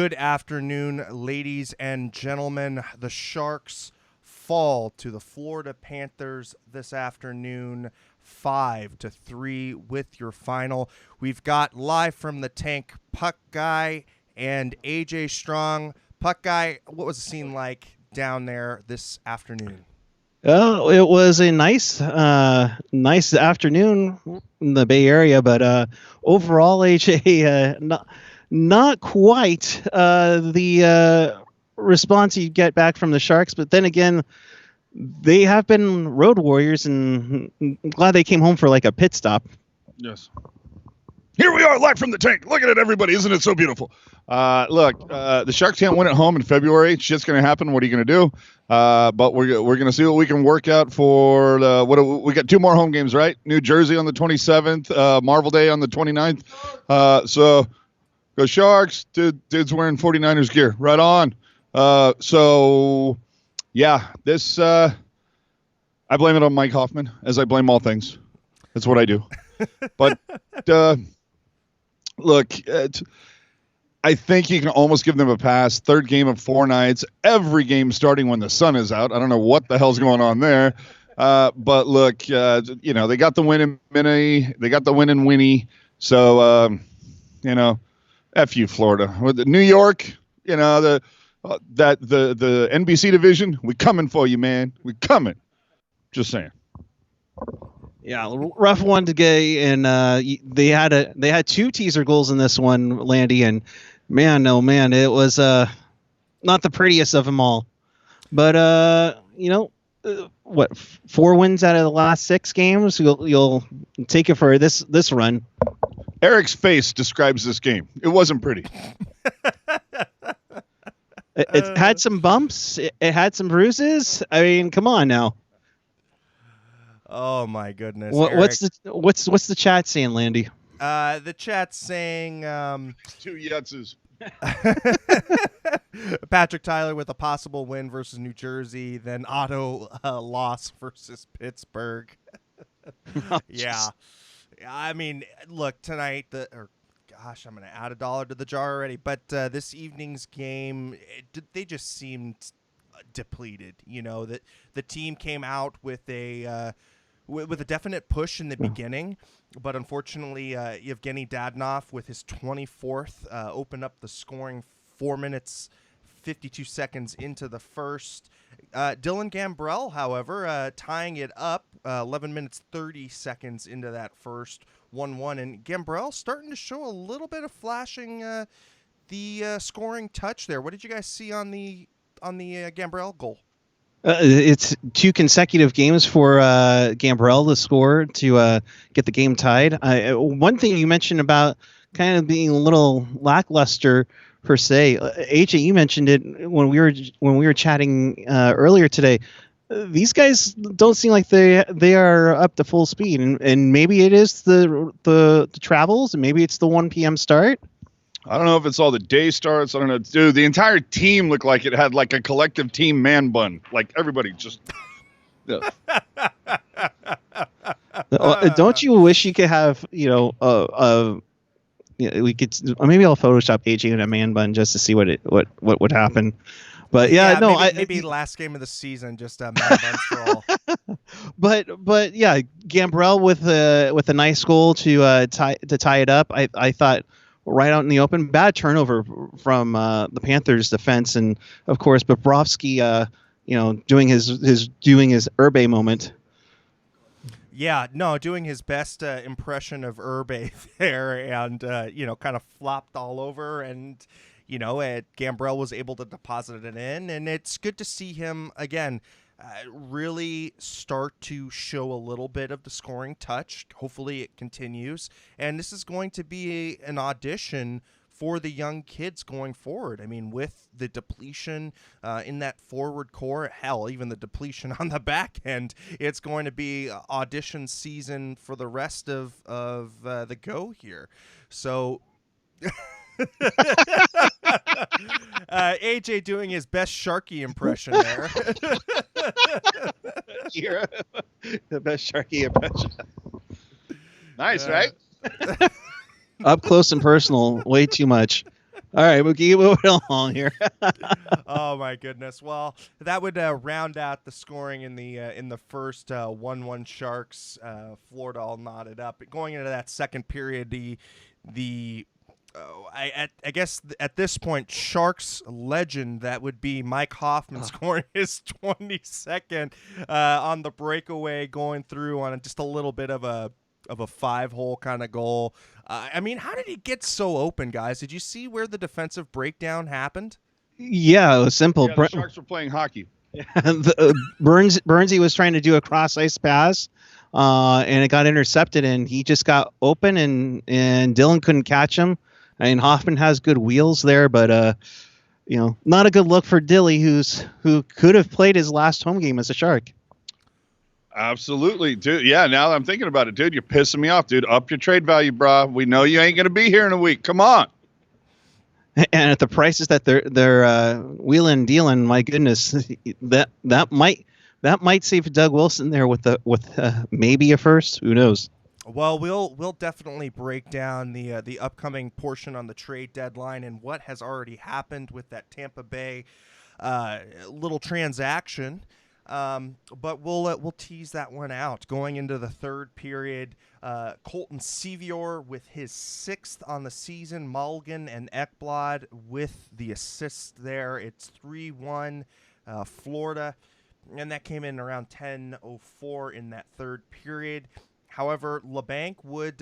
Good afternoon, ladies and gentlemen. The Sharks fall to the Florida Panthers this afternoon, 5-3 with your final. We've got live from the tank, Puck Guy and AJ Strong. Puck Guy, what was the scene like down there this afternoon? Oh, it was a nice afternoon in the Bay Area, but overall, AJ, not quite the response you get back from the Sharks. But then again, they have been road warriors, and I'm glad they came home for like a pit stop. Yes. Here we are, live from the tank. Look at it, everybody. Isn't it so beautiful? The Sharks can't win at home in February. Shit's going to happen. What are you going to do? But we're going to see what we can work out for we got 2 more home games, right? New Jersey on the 27th, Marvel Day on the 29th. So go Sharks. Dude's wearing 49ers gear. Right on. This I blame it on Mike Hoffman, as I blame all things. That's what I do. But look, I think you can almost give them a pass. 3rd game of 4 nights. Every game starting when the sun is out. I don't know what the hell's going on there. But look, they got the win in Minnie. They got the win in Winnie. So, F you, Florida. With New York, the NBC division, we coming for you, man. We coming. Just saying. Yeah, rough one to get, and they had 2 teaser goals in this one, Landy, and man, it was not the prettiest of them all. But 4 wins out of the last 6 games, you'll take it for this run. Erik's face describes this game. It wasn't pretty. It had some bumps. It had some bruises. I mean, come on now. Oh my goodness! What's the chat saying, Landy? The chat's saying 2 yutzes. Patrick Tyler with a possible win versus New Jersey, then Otto loss versus Pittsburgh. Yeah, I mean, look tonight. I'm going to add $1 to the jar already. But this evening's game, they just seemed depleted. That the team came out with a definite push in the beginning, but unfortunately, Evgeny Dadonov with his 24th opened up the scoring 4 minutes, 52 seconds into the first. Dylan Gambrell, however, tying it up 11 minutes, 30 seconds into that first 1-1. And Gambrell starting to show a little bit of flashing the scoring touch there. What did you guys see on the Gambrell goal? It's 2 consecutive games for Gambrell to score to get the game tied. One thing you mentioned about kind of being a little lackluster per se, AJ, you mentioned it when we were chatting earlier today. These guys don't seem like they are up to full speed, and maybe it is the travels, and maybe it's the 1 p.m. start. I don't know if it's all the day starts. I don't know. Dude, the entire team looked like it had like a collective team man bun. Like everybody just. Yeah. Don't you wish you could have, we could, maybe I'll Photoshop AJ in a man bun just to see what would happen. But maybe last game of the season, just man buns for all. But yeah, Gambrell with a nice goal to tie it up. I thought. Right out in the open, bad turnover from the Panthers defense, and of course Bobrovsky, doing his Urbe moment. Yeah, no, doing his best impression of Urbe there, and kind of flopped all over, and Gambrell was able to deposit it in, and it's good to see him again. Really start to show a little bit of the scoring touch. Hopefully it continues. And this is going to be an audition for the young kids going forward. I mean, with the depletion in that forward core, hell, even the depletion on the back end, it's going to be audition season for the rest of the go here. So... AJ doing his best Sharky impression there. You're the best Sharky impression. Nice, right? Up close and personal, way too much. All right, we'll keep moving along here. Oh my goodness! Well, that would round out the scoring in the first 1-1 Sharks. Florida all knotted up. Going into that second period, the I guess at this point, Sharks legend that would be Mike Hoffman scoring his 22nd on the breakaway, going through on just a little bit of a 5-hole kind of goal. I mean, how did he get so open, guys? Did you see where the defensive breakdown happened? Yeah, it was simple. Yeah, the Sharks were playing hockey. Burnsy was trying to do a cross ice pass, and it got intercepted, and he just got open, and Dylan couldn't catch him. I mean, Hoffman has good wheels there, but not a good look for Dilly, who could have played his last home game as a Shark. Absolutely, dude. Yeah, now that I'm thinking about it, dude, you're pissing me off, dude. Up your trade value, brah. We know you ain't gonna be here in a week. Come on. And at the prices that they're wheeling and dealing, my goodness, that might save Doug Wilson there with maybe a first. Who knows? Well, we'll definitely break down the upcoming portion on the trade deadline and what has already happened with that Tampa Bay little transaction. But we'll tease that one out. Going into the third period, Colton Sevior with his 6th on the season, Mulligan and Ekblad with the assist there. It's 3-1 Florida, and that came in around 10:04 in that third period. However, Labanc would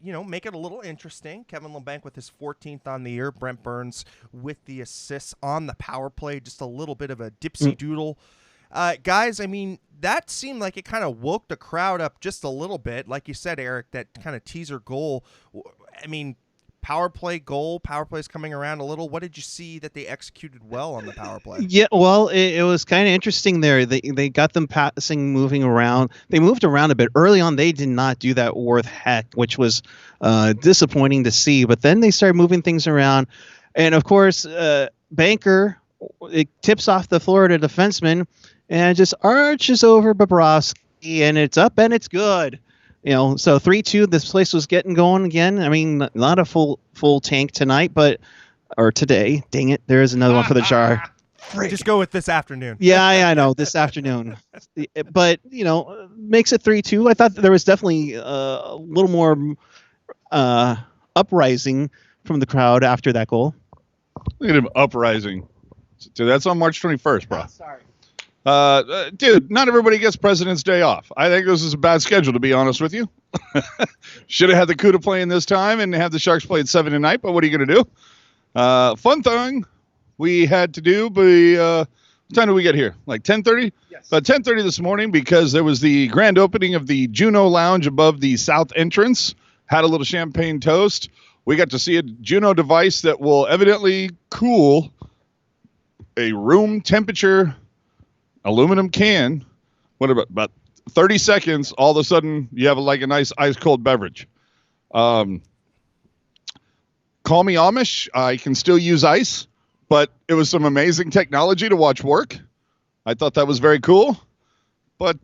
make it a little interesting. Kevin Labanc with his 14th on the year. Brent Burns with the assists on the power play. Just a little bit of a dipsy doodle. Guys, I mean, that seemed like it kind of woke the crowd up just a little bit. Like you said, Eric, that kind of teaser goal. I mean, power play goal, power play's coming around a little. What did you see that they executed well on the power play? Yeah, well, it was kind of interesting there. They got them passing, moving around. They moved around a bit. Early on, they did not do that worth heck, which was disappointing to see. But then they started moving things around. And, of course, Banker, it tips off the Florida defenseman and just arches over Bobrovsky, and it's up and it's good. So 3-2, this place was getting going again. I mean, not a full tank tonight, or today. Dang it, there is another one for the jar. Just go with this afternoon. Yeah, I know, this afternoon. But, makes it 3-2. I thought there was definitely a little more uprising from the crowd after that goal. Look at him uprising. Dude, that's on March 21st, bro. Sorry. Dude, not everybody gets President's Day off. I think this is a bad schedule, to be honest with you. Should have had the Kuhre playing this time and have the Sharks play at 7 tonight, but what are you going to do? Fun thing we had to do, but what time did we get here? Like 10:30? Yes. About 10:30 this morning, because there was the grand opening of the Juno Lounge above the south entrance. Had a little champagne toast. We got to see a Juno device that will evidently cool a room temperature aluminum can. What about 30 seconds? All of a sudden, you have a nice ice cold beverage. Call me Amish. I can still use ice, but it was some amazing technology to watch work. I thought that was very cool. But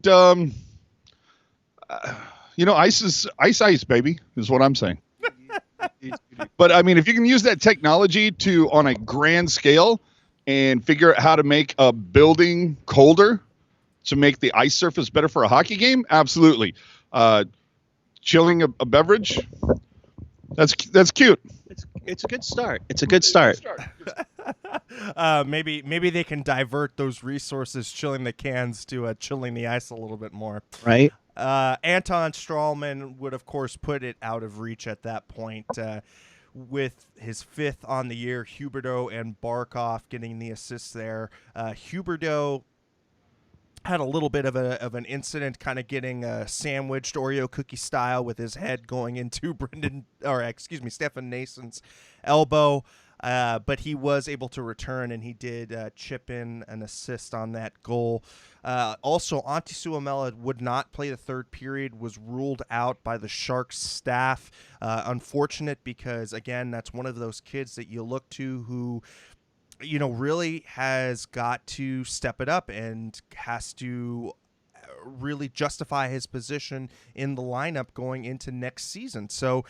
ice is ice, baby, is what I'm saying. But I mean, if you can use that technology on a grand scale and figure out how to make a building colder to make the ice surface better for a hockey game, absolutely. Chilling a beverage, that's cute. It's a good start. It's a good start. Maybe they can divert those resources, chilling the cans, to chilling the ice a little bit more. Right. Anton Strahlman would, of course, put it out of reach at that point. With his 5th on the year, Huberdeau and Barkov getting the assists there. Huberdeau had a little bit of an incident, kind of getting sandwiched Oreo cookie style with his head going into Stefan Nason's elbow. But he was able to return, and he did chip in an assist on that goal. Also, Antti Suomela would not play the third period, was ruled out by the Sharks staff. Unfortunate, because, again, that's one of those kids that you look to who, really has got to step it up and has to really justify his position in the lineup going into next season. So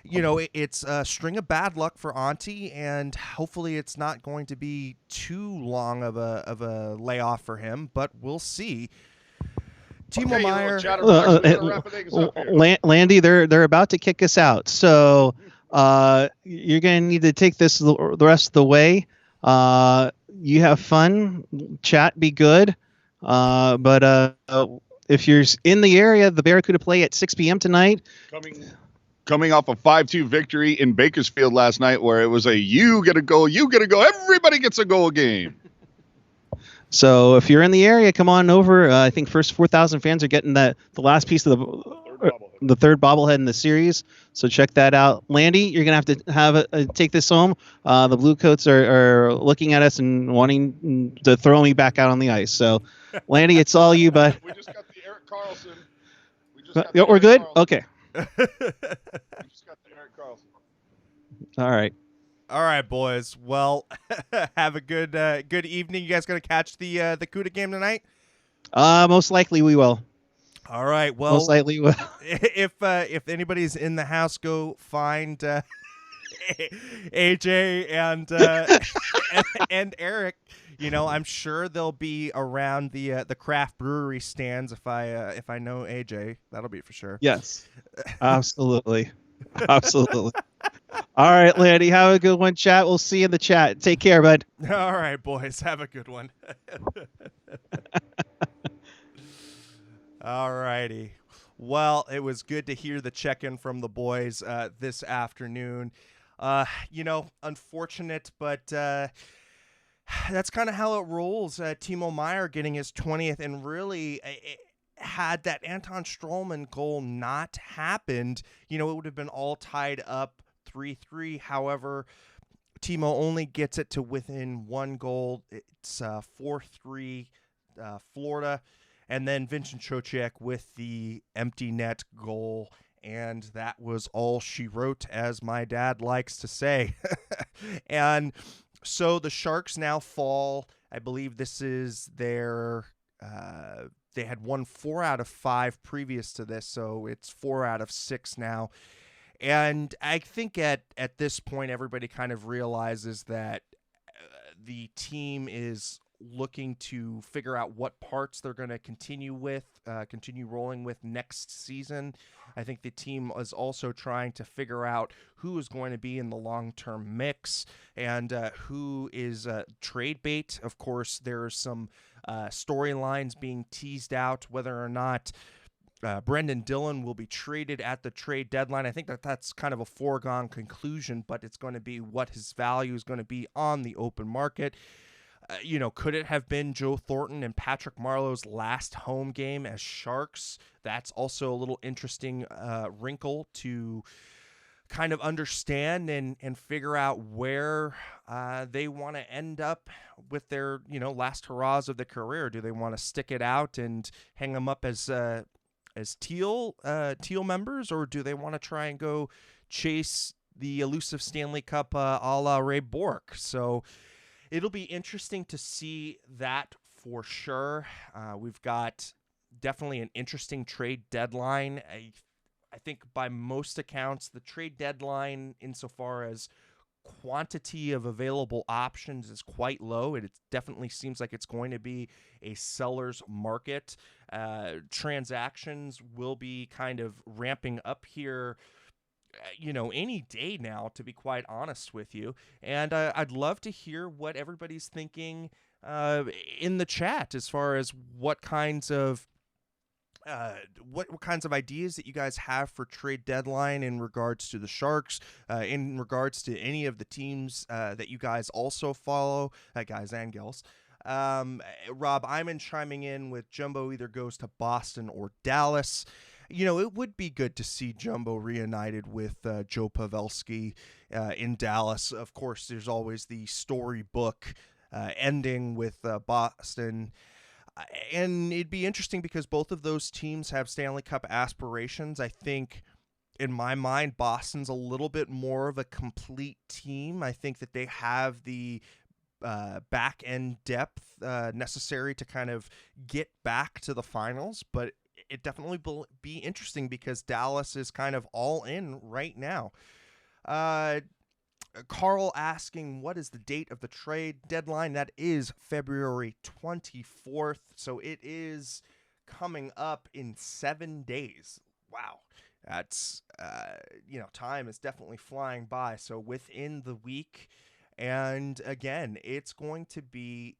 it's a string of bad luck for Auntie, and hopefully it's not going to be too long of a layoff for him, but we'll see. Timo Okay, you little Meier. chatterbox, we gotta wrap things up here. Landy, they're about to kick us out, so you're going to need to take this the rest of the way. You have fun, chat, be good. But if you're in the area, the Barracuda play at 6 p.m. tonight. Coming off a 5-2 victory in Bakersfield last night, where it was a you get a goal, everybody gets a goal game. So if you're in the area, come on over. I think first 4,000 fans are getting the last piece of the third bobblehead in the series. So check that out. Landy, you're going to have to take this home. The Blue Coats are looking at us and wanting to throw me back out on the ice. So, Landy, it's all you, bud. We just got the Erik Karlsson. We're good? Okay. We just got the Erik Karlsson. All right. All right, boys. Well, have a good evening. You guys going to catch the Kuhre game tonight? Most likely we will. All right. Well, most likely we will. If anybody's in the house, go find AJ and Erik. I'm sure they'll be around the craft brewery stands. If I know AJ, that'll be for sure. Yes, absolutely, absolutely. All right, Landy, have a good one, chat. We'll see you in the chat. Take care, bud. All right, boys, have a good one. All righty. Well, it was good to hear the check-in from the boys this afternoon. Unfortunate, but that's kind of how it rolls. Timo Meier getting his 20th, and really, had that Anton Strollman goal not happened, it would have been all tied up 3-3. However, Timo only gets it to within one goal. It's 4-3 Florida. And then Vincent Trocheck with the empty net goal. And that was all she wrote, as my dad likes to say. And so the Sharks now fall. I believe this is their they had won 4 out of 5 previous to this, so it's 4 out of 6 now. And I think at this point, everybody kind of realizes that the team is looking to figure out what parts they're going to continue rolling with next season. I think the team is also trying to figure out who is going to be in the long-term mix and who is trade bait. Of course, there are some storylines being teased out, whether or not Brendan Dillon will be traded at the trade deadline. I think that's kind of a foregone conclusion, but it's going to be what his value is going to be on the open market. Could it have been Joe Thornton and Patrick Marleau's last home game as Sharks? That's also a little interesting wrinkle to kind of understand and figure out where they want to end up with their, last hurrahs of the career. Do they want to stick it out and hang them up as Teal members, or do they want to try and go chase the elusive Stanley Cup a la Ray Bourque? So it'll be interesting to see that for sure. We've got definitely an interesting trade deadline. I think by most accounts, the trade deadline, insofar as quantity of available options, is quite low. It definitely seems like it's going to be a seller's market. Transactions will be kind of ramping up here any day now, to be quite honest with you. And I'd love to hear what everybody's thinking in the chat as far as what kinds of ideas that you guys have for trade deadline in regards to the Sharks, in regards to any of the teams that you guys also follow, guys and gals. Rob Iman chiming in with Jumbo either goes to Boston or Dallas. It would be good to see Jumbo reunited with Joe Pavelski in Dallas. Of course, there's always the storybook ending with Boston. And it'd be interesting because both of those teams have Stanley Cup aspirations. I think, in my mind, Boston's a little bit more of a complete team. I think that they have the back-end depth necessary to kind of get back to the finals, but it definitely will be interesting because Dallas is kind of all in right now. Carl asking, what is the date of the trade deadline? That is February 24th. So it is coming up in 7 days. Wow. That's, time is definitely flying by. So within the week. And again, it's going to be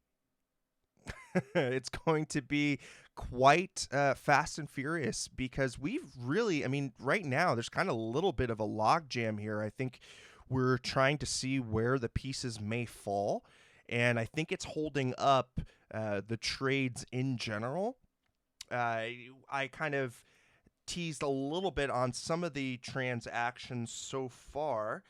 it's going to be quite fast and furious because we've really, right now there's kind of a little bit of a logjam here. I think we're trying to see where the pieces may fall, and I think it's holding up the trades in general. I kind of teased a little bit on some of the transactions so far,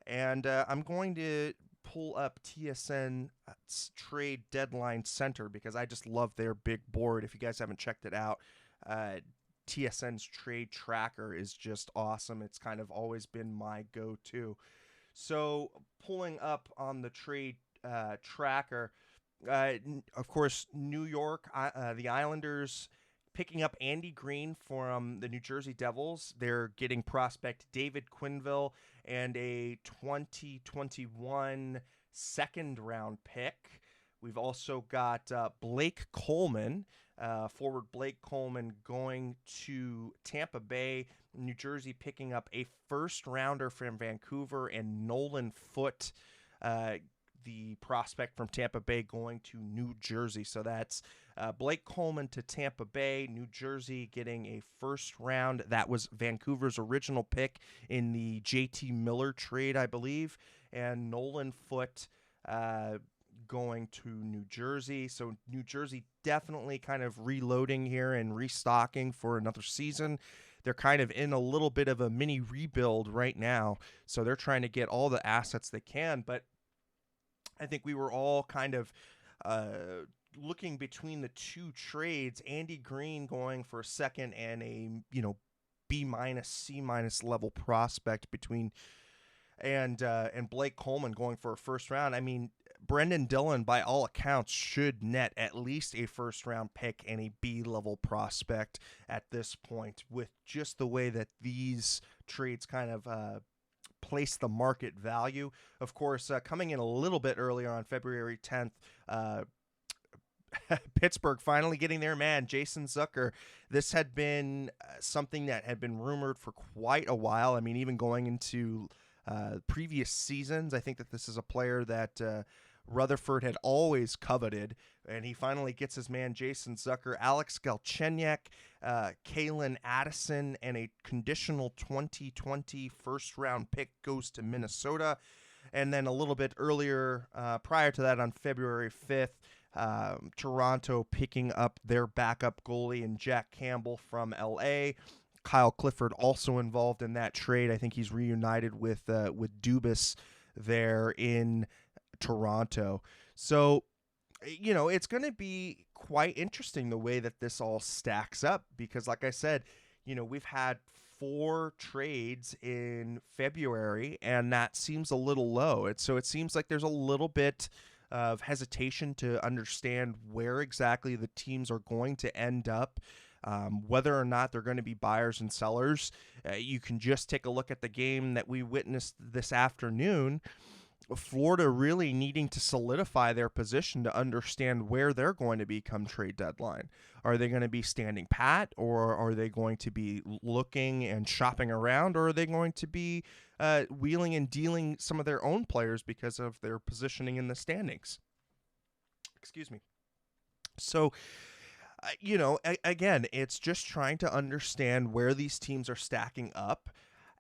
and I'm going to pull up TSN's trade deadline center because I just love their big board. If you guys haven't checked it out, TSN's trade tracker is just awesome. It's kind of always been my go-to. So pulling up on the trade tracker, of course, New York, the Islanders picking up Andy Green from the New Jersey Devils. They're getting prospect David Quinville and a 2021 second-round pick. We've also got Blake Coleman, forward Blake Coleman, going to Tampa Bay, New Jersey, picking up a first-rounder from Vancouver, and Nolan Foote, the prospect from Tampa Bay, going to New Jersey. So that's Blake Coleman to Tampa Bay, New Jersey getting a first round. That was Vancouver's original pick in the JT Miller trade, I believe. And Nolan Foote going to New Jersey. So New Jersey definitely kind of reloading here and restocking for another season. They're kind of in a little bit of a mini rebuild right now. So they're trying to get all the assets they can. But I think we were all kind of looking between the two trades. Andy Green going for a second and a B minus C minus level prospect and Blake Coleman going for a first round. I mean, Brendan Dillon, by all accounts, should net at least a first round pick and a B level prospect at this point, with just the way that these trades kind of place the market value. Of course, coming in a little bit earlier on February 10th, Pittsburgh finally getting their man, Jason Zucker. This had been something that had been rumored for quite a while. I mean, even going into previous seasons, I think that this is a player that Rutherford had always coveted, and he finally gets his man, Jason Zucker. Alex Galchenyuk, Kalen Addison, and a conditional 2020 first-round pick goes to Minnesota. And then a little bit earlier, prior to that, on February 5th, Toronto picking up their backup goalie and Jack Campbell from L.A., Kyle Clifford also involved in that trade. I think he's reunited with Dubas there in Toronto. So, it's going to be quite interesting the way that this all stacks up because, like I said, we've had 4 trades in February, and that seems a little low. So it seems like there's a little bit of hesitation to understand where exactly the teams are going to end up. Whether or not they're going to be buyers and sellers. You can just take a look at the game that we witnessed this afternoon. Florida really needing to solidify their position to understand where they're going to be come trade deadline. Are they going to be standing pat, or are they going to be looking and shopping around, or are they going to be wheeling and dealing some of their own players because of their positioning in the standings? Excuse me. So, again, it's just trying to understand where these teams are stacking up.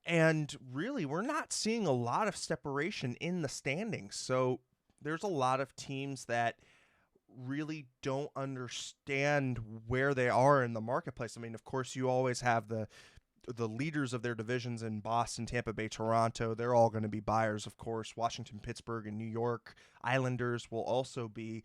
And really, we're not seeing a lot of separation in the standings. So there's a lot of teams that really don't understand where they are in the marketplace. I mean, of course, you always have the leaders of their divisions in Boston, Tampa Bay, Toronto. They're all going to be buyers, of course. Washington, Pittsburgh, and New York Islanders will also be.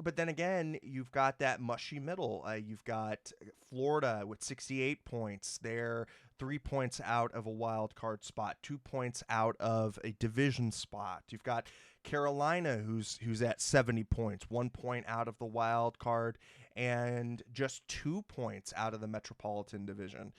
But then again, you've got that mushy middle. You've got Florida with 68 points. They're 3 points out of a wild card spot, 2 points out of a division spot. You've got Carolina, who's at 70 points, 1 point out of the wild card, and just 2 points out of the Metropolitan Division.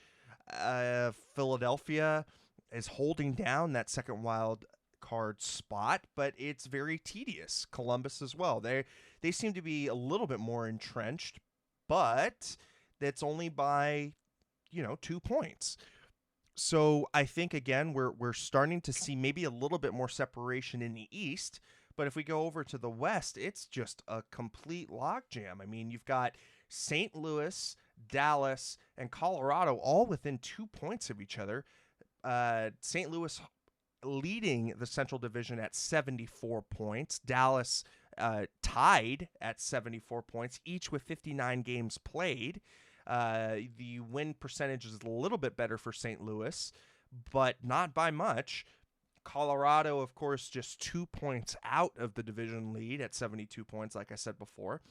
Philadelphia is holding down that second wild card spot, but it's very tedious. Columbus as well. They seem to be a little bit more entrenched, but that's only by 2 points. So I think again we're starting to see maybe a little bit more separation in the East, but if we go over to the West, it's just a complete logjam. I mean, you've got St. Louis, Dallas, and Colorado all within 2 points of each other. St. Louis leading the Central Division at 74 points. Dallas tied at 74 points, each with 59 games played. The win percentage is a little bit better for St. Louis, but not by much. Colorado, of course, just 2 points out of the division lead at 72 points, like I said before.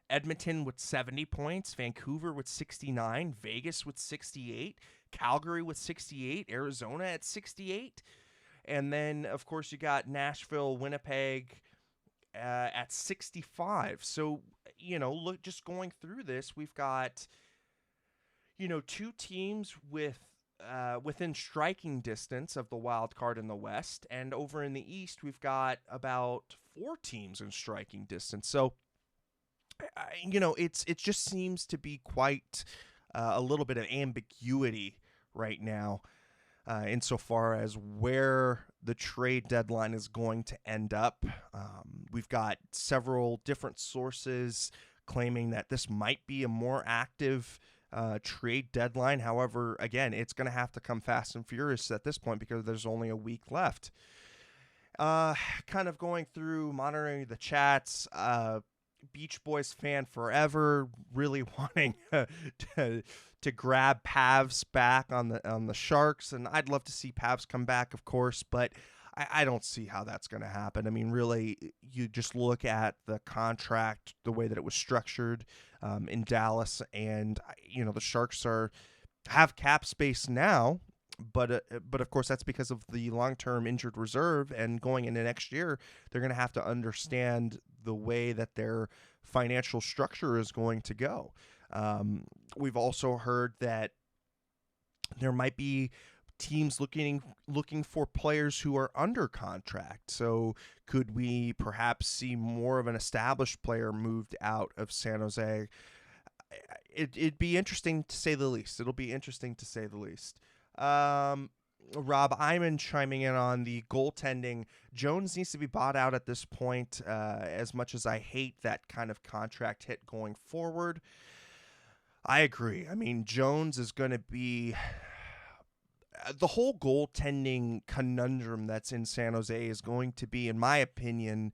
Edmonton with 70 points, Vancouver with 69, Vegas with 68, Calgary with 68, Arizona at 68. And then, of course, you got Nashville, Winnipeg at 65. So, look, just going through this, we've got, 2 teams within striking distance of the wild card in the West. And over in the East, we've got about 4 teams in striking distance. So, it just seems to be quite a little bit of ambiguity right now insofar as where the trade deadline is going to end up. We've got several different sources claiming that this might be a more active trade deadline. However, again, it's going to have to come fast and furious at this point because there's only a week left. Kind of going through, monitoring the chats, Beach Boys fan forever, really wanting to grab Pavs back on the Sharks, and I'd love to see Pavs come back, of course, but I don't see how that's going to happen. I mean, really, you just look at the contract, the way that it was structured in Dallas, and the Sharks have cap space now. But of course, that's because of the long-term injured reserve, and going into next year, they're going to have to understand the way that their financial structure is going to go. We've also heard that there might be teams looking for players who are under contract. So could we perhaps see more of an established player moved out of San Jose? It'd be interesting to say the least. It'll be interesting to say the least. Rob Iman chiming in on the goaltending. Jones needs to be bought out at this point, as much as I hate that kind of contract hit going forward. I agree. I mean, Jones is going to be... The whole goaltending conundrum that's in San Jose is going to be, in my opinion,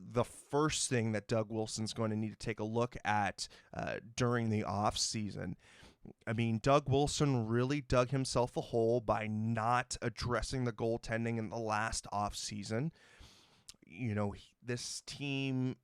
the first thing that Doug Wilson's going to need to take a look at during the offseason. I mean, Doug Wilson really dug himself a hole by not addressing the goaltending in the last offseason. This team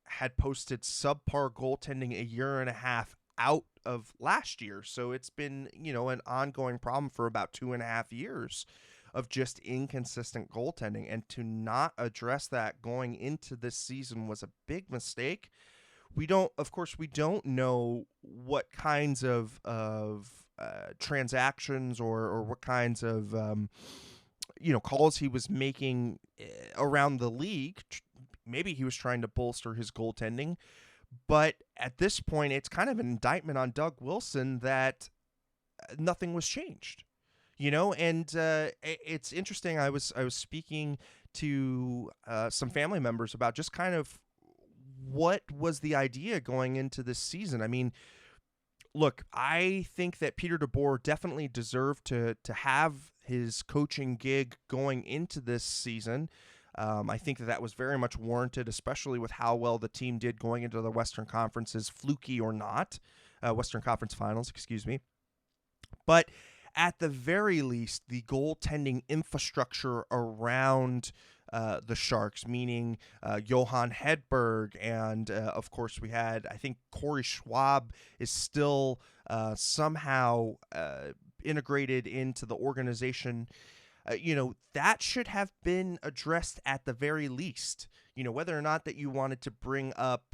had posted subpar goaltending a year and a half out of last year. So it's been, an ongoing problem for about 2.5 years of just inconsistent goaltending. And to not address that going into this season was a big mistake. We don't know what kinds of transactions or what kinds of, calls he was making around the league. Maybe he was trying to bolster his goaltending. But at this point, it's kind of an indictment on Doug Wilson that nothing was changed, and it's interesting. I was speaking to some family members about just kind of what was the idea going into this season. I mean, look, I think that Peter DeBoer definitely deserved to have his coaching gig going into this season. I think that was very much warranted, especially with how well the team did going into the Western Conference's fluky or not, Western Conference Finals, excuse me. But at the very least, the goaltending infrastructure around the Sharks, meaning Johan Hedberg, and of course we had, I think Corey Schwab is still somehow integrated into the organization. that should have been addressed at the very least. Whether or not that you wanted to bring up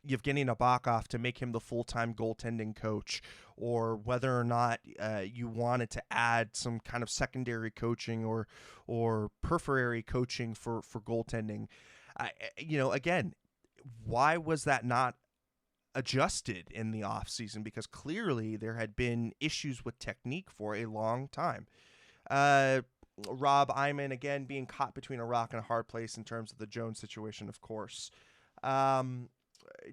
Yevgeny Nabokov to make him the full-time goaltending coach, or whether or not you wanted to add some kind of secondary coaching or periphery coaching for goaltending. Again, why was that not adjusted in the offseason? Because clearly there had been issues with technique for a long time. Rob Iman, again, being caught between a rock and a hard place in terms of the Jones situation, of course.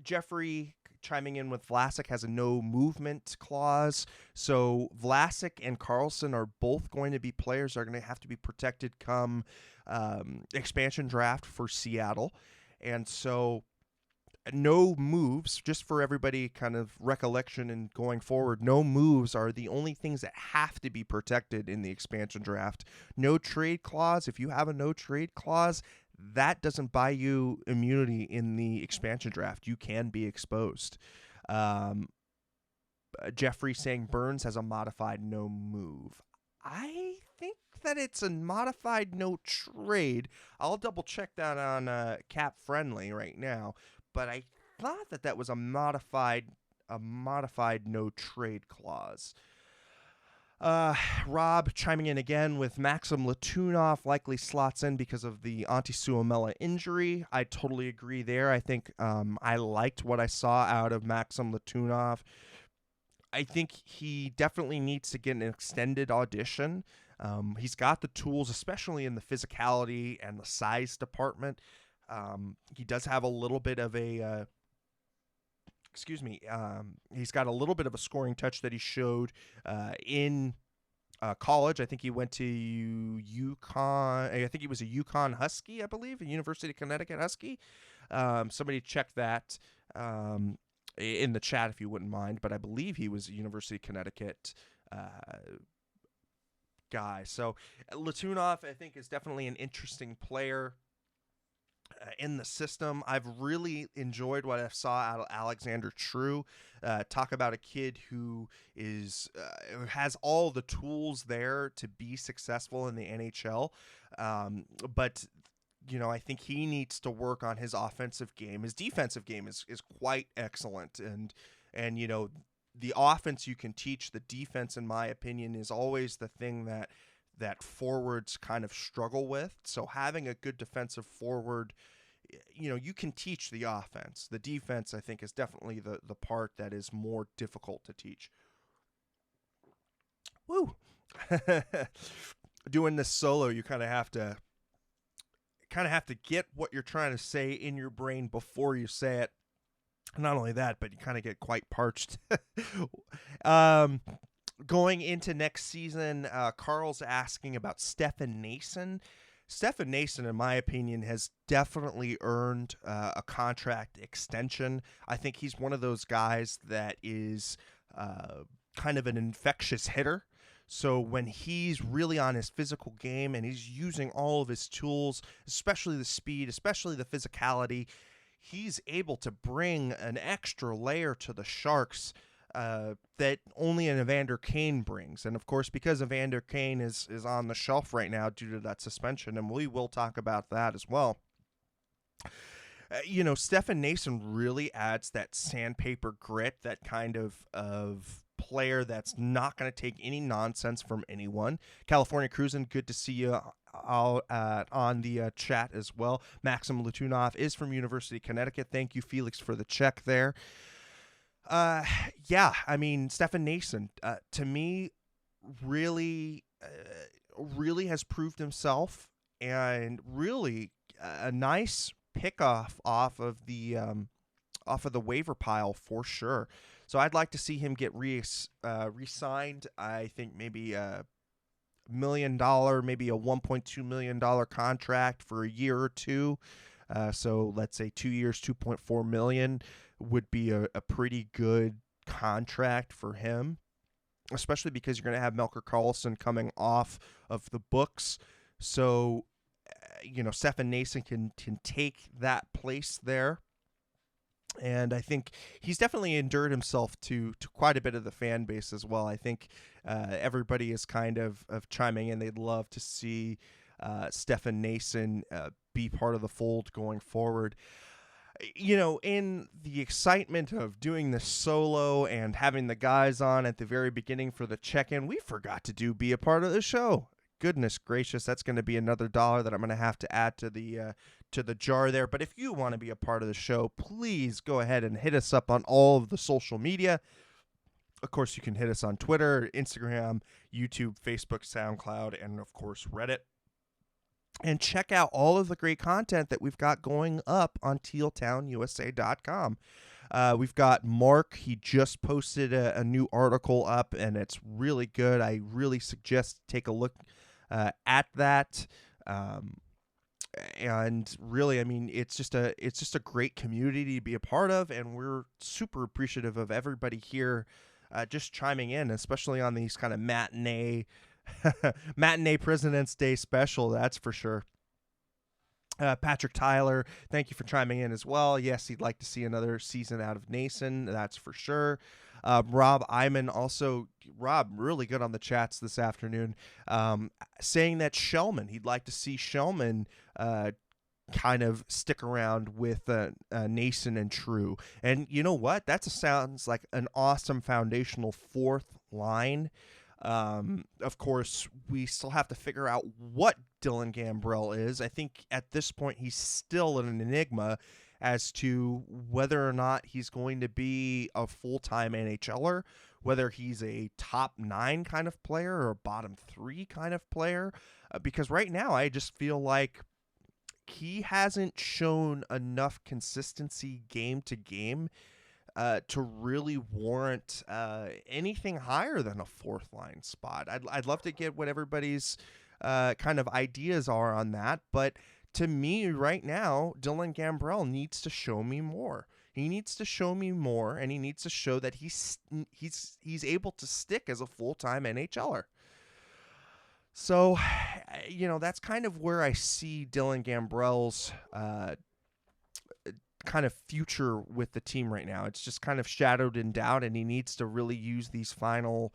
Jeffrey chiming in with Vlasic has a no movement clause. So Vlasic and Carlson are both going to be players that are going to have to be protected come expansion draft for Seattle. And so no moves, just for everybody kind of recollection and going forward, no moves are the only things that have to be protected in the expansion draft. No trade clause. If you have a no trade clause, that doesn't buy you immunity in the expansion draft. You can be exposed. Jeffrey saying Burns has a modified no move. I think that it's a modified no trade. I'll double check that on Cap Friendly right now, but I thought that was a modified no trade clause. Rob chiming in again with Maxim Latunov likely slots in because of the Antti Suomela injury. I totally agree there. I think I liked what I saw out of Maxim Latunov. I think he definitely needs to get an extended audition. He's got the tools, especially in the physicality and the size department. He does have a little bit of a... he's got a little bit of a scoring touch that he showed in college. I think he went to UConn. I think he was a UConn Husky, I believe, a University of Connecticut Husky. Somebody check that in the chat if you wouldn't mind, but I believe he was a University of Connecticut guy. So Latunov, I think, is definitely an interesting player in the system. I've really enjoyed what I saw out of Alexander True. Talk about a kid who has all the tools there to be successful in the NHL. But I think he needs to work on his offensive game. His defensive game is quite excellent, and the offense you can teach. The defense, in my opinion, is always the thing that forwards kind of struggle with. So having a good defensive forward, you can teach the offense. The defense, I think, is definitely the part that is more difficult to teach. Woo! Doing this solo, you kind of have to get what you're trying to say in your brain before you say it. Not only that, but you kind of get quite parched. Going into next season, Carl's asking about Stefan Nason. Stefan Nason, in my opinion, has definitely earned a contract extension. I think he's one of those guys that is kind of an infectious hitter. So when he's really on his physical game and he's using all of his tools, especially the speed, especially the physicality, he's able to bring an extra layer to the Sharks that only an Evander Kane brings. And of course, because Evander Kane is on the shelf right now due to that suspension, and we will talk about that as well. Stefan Nason really adds that sandpaper grit, that kind of player that's not going to take any nonsense from anyone. California Cruising, good to see you all on the chat as well. Maxim Latunov is from University of Connecticut. Thank you, Felix, for the check there. Stefan Nason, to me, really has proved himself, and really a nice pickoff off of the waiver pile for sure. So I'd like to see him get re-signed. I think maybe $1 million, maybe a $1.2 million contract for a year or two. So let's say 2 years, $2.4 million would be a pretty good contract for him, especially because you're going to have Melker Karlsson coming off of the books. So, Stefan Nason can take that place there. And I think he's definitely endured himself to quite a bit of the fan base as well. I think everybody is kind of chiming in. They'd love to see Stefan Nason be part of the fold going forward. In the excitement of doing this solo and having the guys on at the very beginning for the check-in, we forgot to be a part of the show. Goodness gracious, that's going to be another $1 that I'm going to have to add to the jar there. But if you want to be a part of the show, please go ahead and hit us up on all of the social media. Of course, you can hit us on Twitter, Instagram, YouTube, Facebook, SoundCloud, and of course, Reddit. And check out all of the great content that we've got going up on tealtownusa.com. We've got Mark. He just posted a new article up, and it's really good. I really suggest take a look at that. And really, I mean, it's just a great community to be a part of, and we're super appreciative of everybody here just chiming in, especially on these kind of matinee President's Day special, that's for sure. Patrick Tyler, thank you for chiming in as well. Yes, he'd like to see another season out of Nason, that's for sure. Rob Iman also, Rob, really good on the chats this afternoon, saying that he'd like to see Shellman kind of stick around with Nason and True. And you know what? That sounds like an awesome foundational fourth line. Of course, we still have to figure out what Dylan Gambrell is. I think at this point he's still an enigma as to whether or not he's going to be a full-time NHLer, whether he's a top 9 kind of player or a bottom 3 kind of player. Because right now I just feel like he hasn't shown enough consistency game to game to really warrant anything higher than a fourth line spot. I'd love to get what everybody's kind of ideas are on that, but to me right now, Dylan Gambrell needs to show me more. He needs to show me more, and he needs to show that he's able to stick as a full-time NHLer. So, that's kind of where I see Dylan Gambrell's kind of future with the team right now. It's just kind of shadowed in doubt, and he needs to really use these final,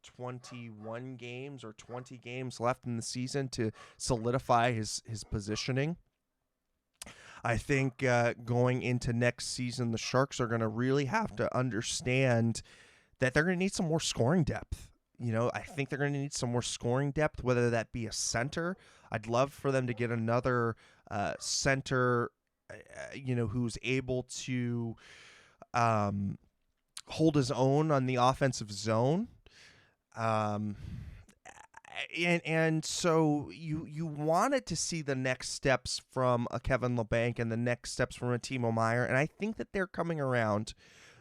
21 games or 20 games left in the season to solidify his positioning. I think going into next season, the Sharks are going to really have to understand that they're going to need some more scoring depth. I think they're going to need some more scoring depth, whether that be a center. I'd love for them to get another center who's able to hold his own on the offensive zone. And so you wanted to see the next steps from a Kevin Labanc and the next steps from a Timo Meier, and I think that they're coming around,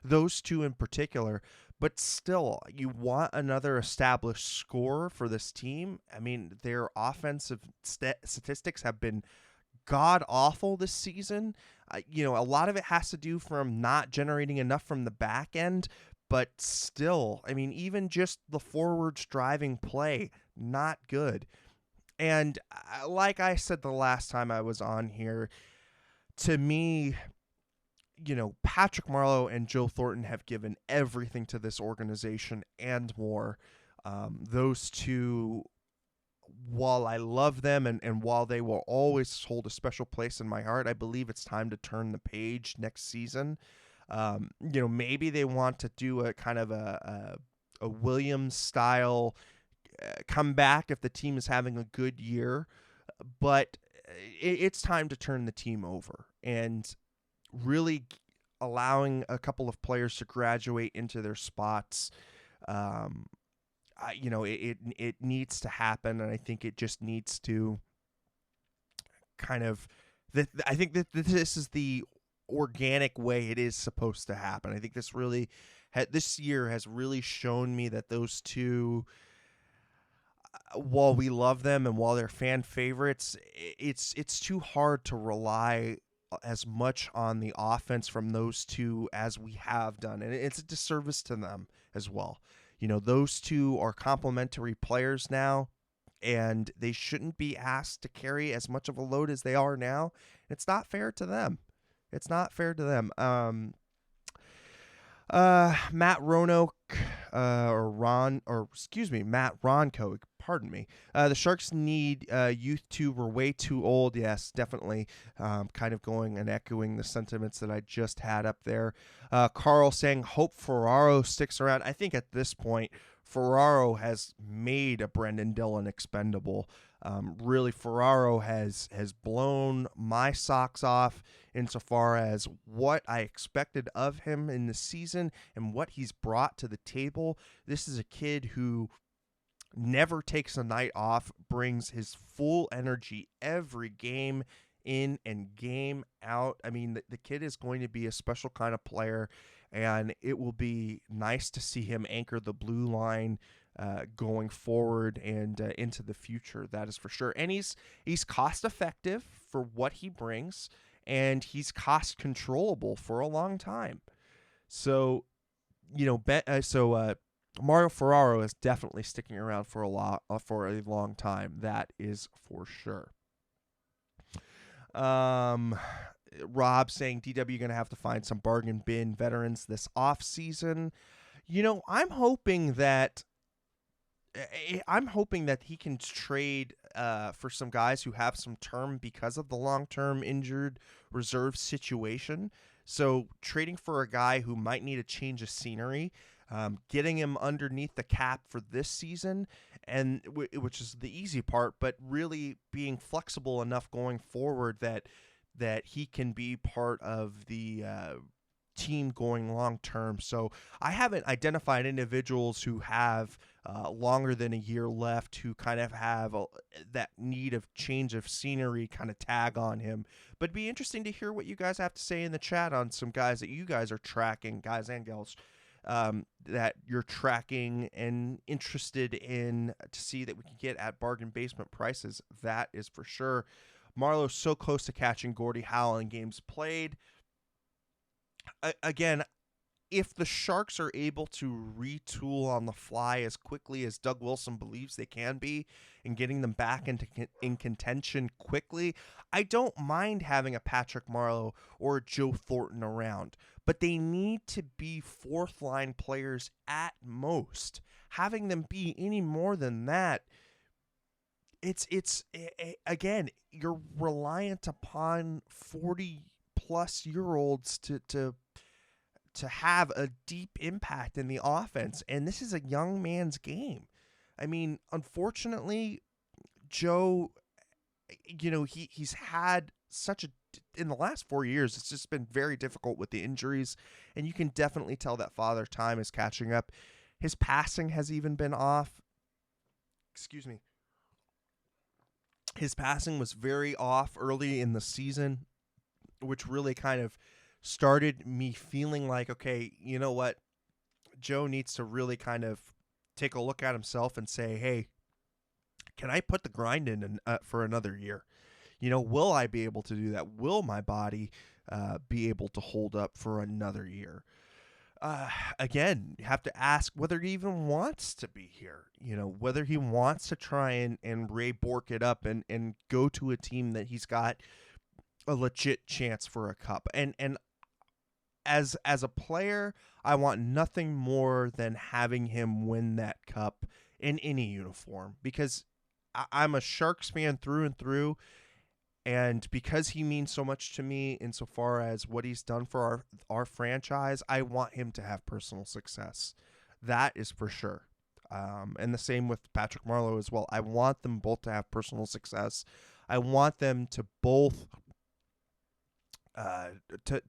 those two in particular. But still, you want another established scorer for this team. I mean, their offensive statistics have been god-awful this season. A lot of it has to do from not generating enough from the back end, but still, I mean, even just the forwards driving play, not good. And like I said the last time I was on here, to me, Patrick Marleau and Joe Thornton have given everything to this organization and more. Those two, while I love them and while they will always hold a special place in my heart, I believe it's time to turn the page next season. Maybe they want to do a kind of a Williams style comeback if the team is having a good year, but it's time to turn the team over and really allowing a couple of players to graduate into their spots. It needs to happen, and I think it just needs to kind of. I think that this is the organic way it is supposed to happen. I think this year has really shown me that those two, while we love them and while they're fan favorites, it's too hard to rely as much on the offense from those two as we have done, and it's a disservice to them as well. Those two are complementary players now, and they shouldn't be asked to carry as much of a load as they are now. It's not fair to them. It's not fair to them. Matt Roanoke, Matt Ronco, pardon me. The Sharks need youth too. We're way too old. Yes, definitely. Kind of going and echoing the sentiments that I just had up there. Carl saying, hope Ferraro sticks around. I think at this point, Ferraro has made a Brendan Dillon expendable. Really, Ferraro has blown my socks off insofar as what I expected of him in the season and what he's brought to the table. This is a kid who never takes a night off, brings his full energy every game in and game out. I mean, the kid is going to be a special kind of player, and it will be nice to see him anchor the blue line going forward and into the future. That is for sure. And he's cost effective for what he brings, and he's cost controllable for a long time. So, Mario Ferraro is definitely sticking around for a long time. That is for sure. Rob saying DW going to have to find some bargain bin veterans this offseason. I'm hoping that he can trade for some guys who have some term because of the long-term injured reserve situation. So trading for a guy who might need a change of scenery, getting him underneath the cap for this season, and which is the easy part, but really being flexible enough going forward that he can be part of the team going long term. So I haven't identified individuals who have longer than a year left who kind of have that need of change of scenery kind of tag on him. But it'd be interesting to hear what you guys have to say in the chat on some guys that you guys are tracking, guys and gals, that you're tracking and interested in to see that we can get at bargain basement prices. That is for sure. Marlowe's so close to catching Gordie Howe in games played. Again, if the Sharks are able to retool on the fly as quickly as Doug Wilson believes they can be and getting them back in contention quickly, I don't mind having a Patrick Marleau or a Joe Thornton around. But they need to be fourth-line players at most. Having them be any more than that, again, you're reliant upon 40-plus-year-olds to have a deep impact in the offense, and this is a young man's game. I mean, unfortunately, Joe, he's had in the last 4 years, it's just been very difficult with the injuries, and you can definitely tell that Father Time is catching up. His passing has even been off. Excuse me. His passing was very off early in the season, which really kind of started me feeling like, okay, you know what? Joe needs to really kind of take a look at himself and say, hey, can I put the grind in for another year? Will I be able to do that? Will my body be able to hold up for another year? Again, you have to ask whether he even wants to be here, whether he wants to try and Ray Bork it up and go to a team that he's got a legit chance for a cup. And as a player, I want nothing more than having him win that cup in any uniform, because I'm a Sharks fan through and through. And because he means so much to me insofar as what he's done for our franchise, I want him to have personal success. That is for sure. And the same with Patrick Marleau as well. I want them both to have personal success. I want them to both to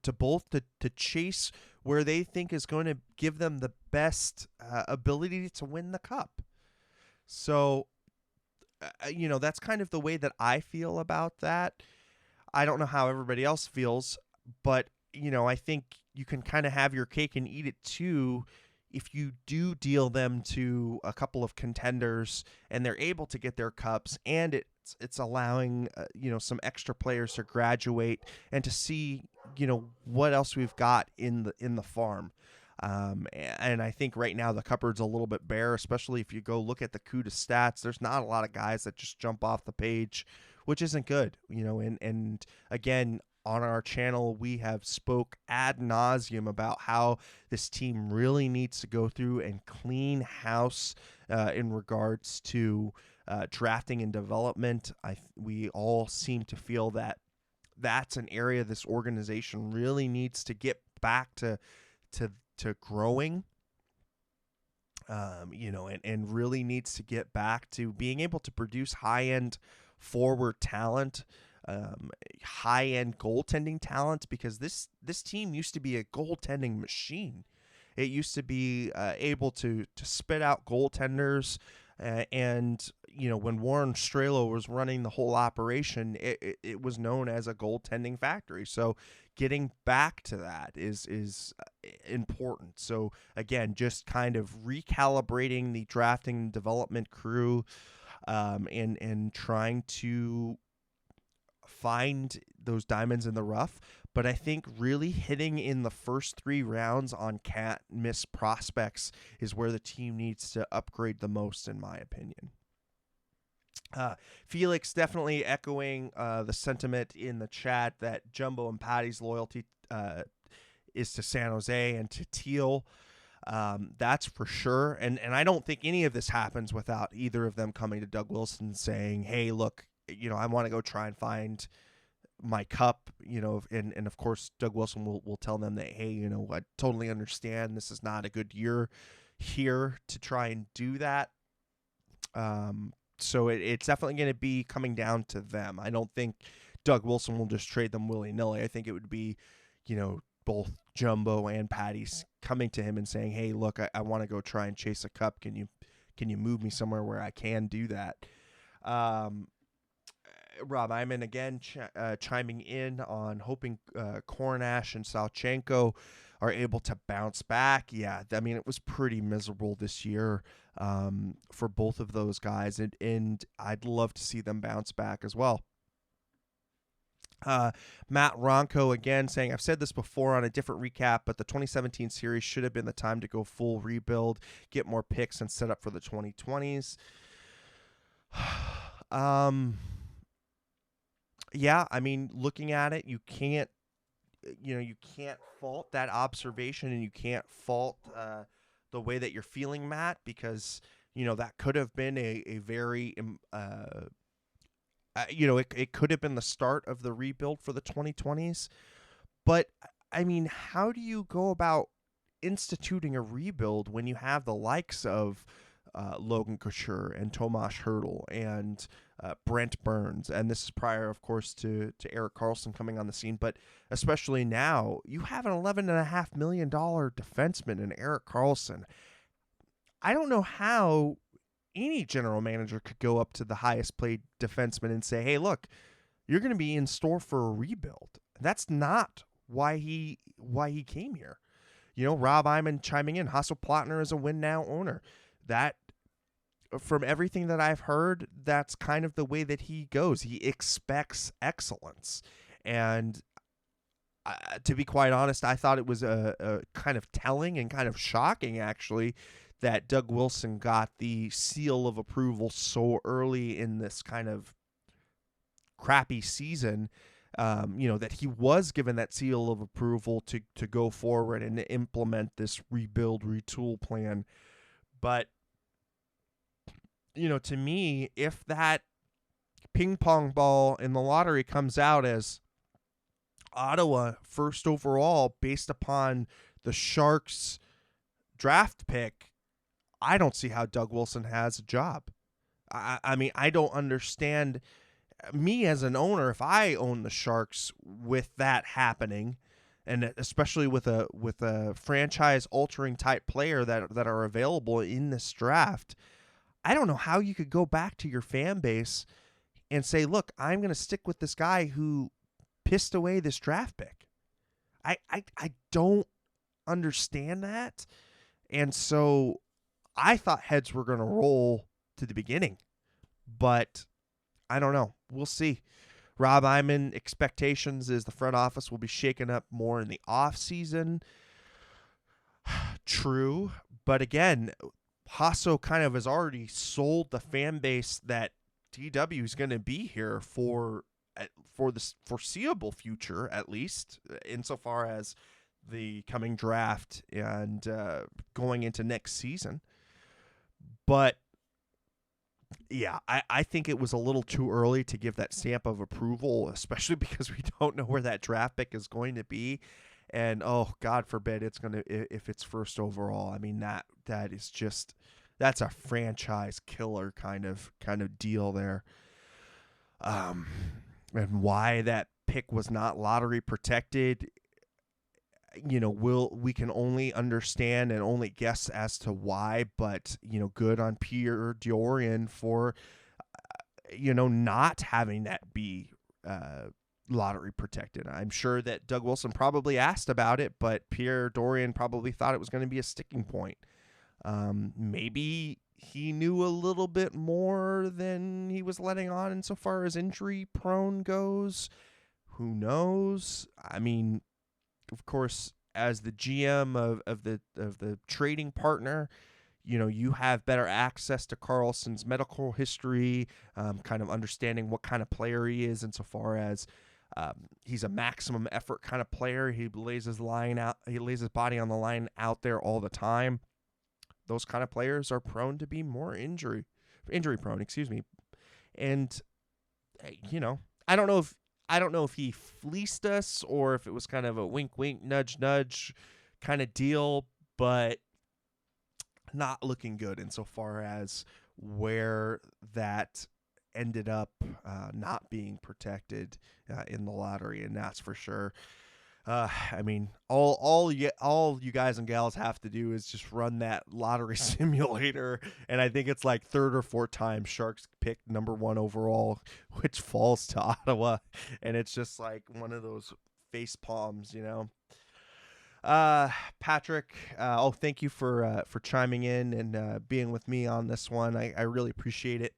chase where they think is going to give them the best ability to win the cup. So that's kind of the way that I feel about that. I don't know how everybody else feels, but, I think you can kind of have your cake and eat it too if you do deal them to a couple of contenders and they're able to get their cups, and it's allowing, some extra players to graduate and to see, what else we've got in the farm. And I think right now the cupboard's a little bit bare, especially if you go look at the Kuhre stats. There's not a lot of guys that just jump off the page, which isn't good, and again, on our channel, we have spoke ad nauseum about how this team really needs to go through and clean house in regards to drafting and development. We all seem to feel that that's an area this organization really needs to get back to growing. And really needs to get back to being able to produce high-end forward talent, high-end goaltending talent, because this team used to be a goaltending machine. It used to be able to spit out goaltenders, and when Warren Strelo was running the whole operation, it was known as a goaltending factory. So getting back to that is important. So again, just kind of recalibrating the drafting and development crew, and trying to find those diamonds in the rough. But I think really hitting in the first 3 rounds on can't miss prospects is where the team needs to upgrade the most, in my opinion. Felix definitely echoing the sentiment in the chat that Jumbo and Patty's loyalty is to San Jose and to Teal. That's for sure. And I don't think any of this happens without either of them coming to Doug Wilson and saying, hey, look, I want to go try and find my cup, and of course Doug Wilson will tell them that, hey, I totally understand this is not a good year here to try and do that. So it's definitely going to be coming down to them. I don't think Doug Wilson will just trade them willy-nilly. I think it would be, both Jumbo and Patty's coming to him and saying, hey, look, I want to go try and chase a cup. Can you move me somewhere where I can do that? Rob Iman again chiming in on hoping Kornash and Salchenko are able to bounce back. Yeah, I mean, it was pretty miserable this year for both of those guys, and I'd love to see them bounce back as well. Matt Ronco again saying, I've said this before on a different recap, but the 2017 series should have been the time to go full rebuild, get more picks, and set up for the 2020s. Yeah, I mean, looking at it, you can't fault that observation, and you can't fault the way that you're feeling, Matt, because, that could have been a very, it could have been the start of the rebuild for the 2020s. But, I mean, how do you go about instituting a rebuild when you have the likes of Logan Couture and Tomas Hertl and Brent Burns, and this is prior, of course, to Erik Karlsson coming on the scene, but especially now, you have an $11.5 million defenseman in Erik Karlsson. I don't know how any general manager could go up to the highest paid defenseman and say, hey, look, you're going to be in store for a rebuild. That's not why he came here. Rob Iman chiming in, Hasso Plattner is a win now owner. That, from everything that I've heard, that's kind of the way that he goes. He expects excellence. And to be quite honest, I thought it was a kind of telling and kind of shocking, actually, that Doug Wilson got the seal of approval so early in this kind of crappy season, that he was given that seal of approval to go forward and implement this rebuild, retool plan. But, to me, if that ping pong ball in the lottery comes out as Ottawa first overall based upon the Sharks draft pick, I don't see how Doug Wilson has a job. I mean, I don't understand. Me as an owner, if I own the Sharks with that happening, and especially with a franchise altering type player that are available in this draft, I don't know how you could go back to your fan base and say, look, I'm going to stick with this guy who pissed away this draft pick. I don't understand that. And so I thought heads were going to roll to the beginning, but I don't know. We'll see. Rob Iman, expectations is the front office will be shaken up more in the off season. True. But again, Hasso kind of has already sold the fan base that DW is going to be here for for the foreseeable future, at least, insofar as the coming draft and going into next season. But yeah, I think it was a little too early to give that stamp of approval, especially because we don't know where that draft pick is going to be. And oh, God forbid if it's first overall. I mean, that is just, that's a franchise killer kind of deal there. And why that pick was not lottery protected, we can only understand and only guess as to why, but good on Pierre Dorion for not having that be lottery protected. I'm sure that Doug Wilson probably asked about it, but Pierre Dorion probably thought it was going to be a sticking point. Maybe he knew a little bit more than he was letting on insofar as injury prone goes. Who knows? I mean, of course, as the GM of the trading partner, you have better access to Carlson's medical history, kind of understanding what kind of player he is insofar as he's a maximum effort kind of player. He lays his body on the line out there all the time. Those kind of players are prone to be more injury prone, excuse me. And I don't know if he fleeced us or if it was kind of a wink wink nudge nudge kind of deal, but not looking good insofar as where that ended up not being protected in the lottery, and that's for sure. I mean, all you guys and gals have to do is just run that lottery simulator, and I think it's like third or fourth time Sharks picked number 1 overall, which falls to Ottawa, and it's just like one of those face palms, Patrick, thank you for chiming in and being with me on this one. I really appreciate it.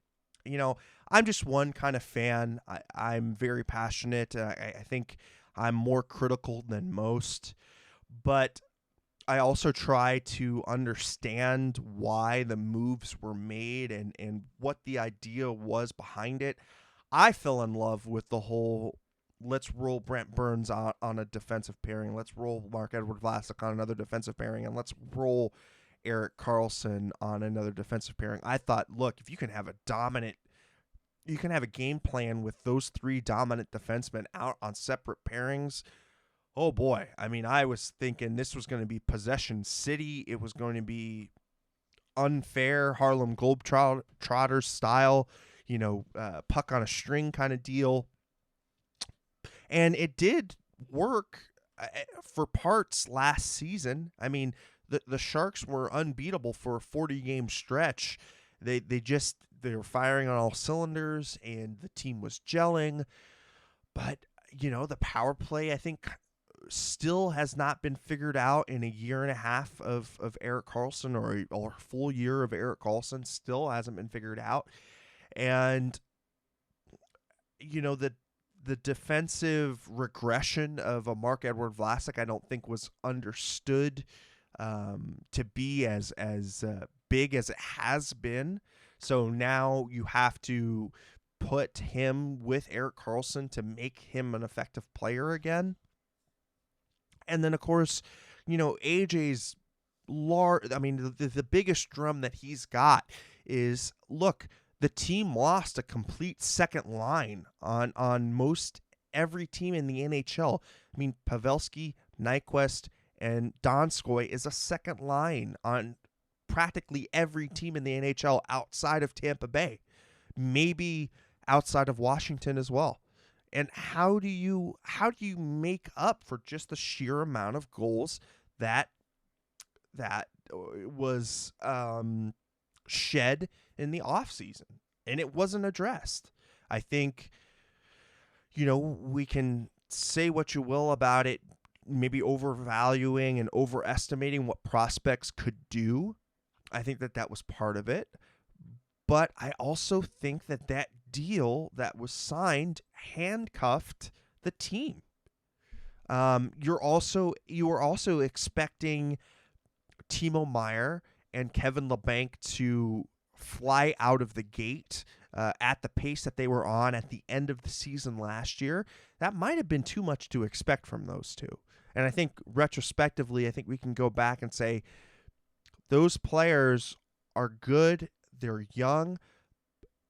I'm just one kind of fan. I'm very passionate. I think I'm more critical than most, but I also try to understand why the moves were made and what the idea was behind it. I fell in love with the whole let's roll Brent Burns on a defensive pairing, let's roll Marc-Edouard Vlasic on another defensive pairing, and let's roll Erik Karlsson on another defensive pairing. I thought, look, if you can have a game plan with those 3 dominant defensemen out on separate pairings. Oh boy. I mean, I was thinking this was going to be possession city. It was going to be unfair Harlem Globetrotters style, puck on a string kind of deal. And it did work for parts last season. I mean, the Sharks were unbeatable for a 40-game stretch. They were firing on all cylinders, and the team was gelling. But, the power play, I think, still has not been figured out in a year and a half of Erik Karlsson, or a full year of Erik Karlsson still hasn't been figured out. And, the defensive regression of a Marc-Edouard Vlasic, I don't think was understood to be as big as it has been. So now you have to put him with Erik Karlsson to make him an effective player again. And then, of course, AJ's the biggest drum that he's got is, look, the team lost a complete second line on most every team in the NHL. I mean, Pavelski, Nyquist, and Donskoy is a second line on practically every team in the NHL outside of Tampa Bay, maybe outside of Washington as well. And how do you make up for just the sheer amount of goals that was shed in the offseason? And it wasn't addressed. I think, we can say what you will about it, maybe overvaluing and overestimating what prospects could do. I think that was part of it. But I also think that deal that was signed handcuffed the team. You were also expecting Timo Meier and Kevin Labanc to fly out of the gate at the pace that they were on at the end of the season last year, that might have been too much to expect from those two. And I think retrospectively, I think we can go back and say those players are good. They're young.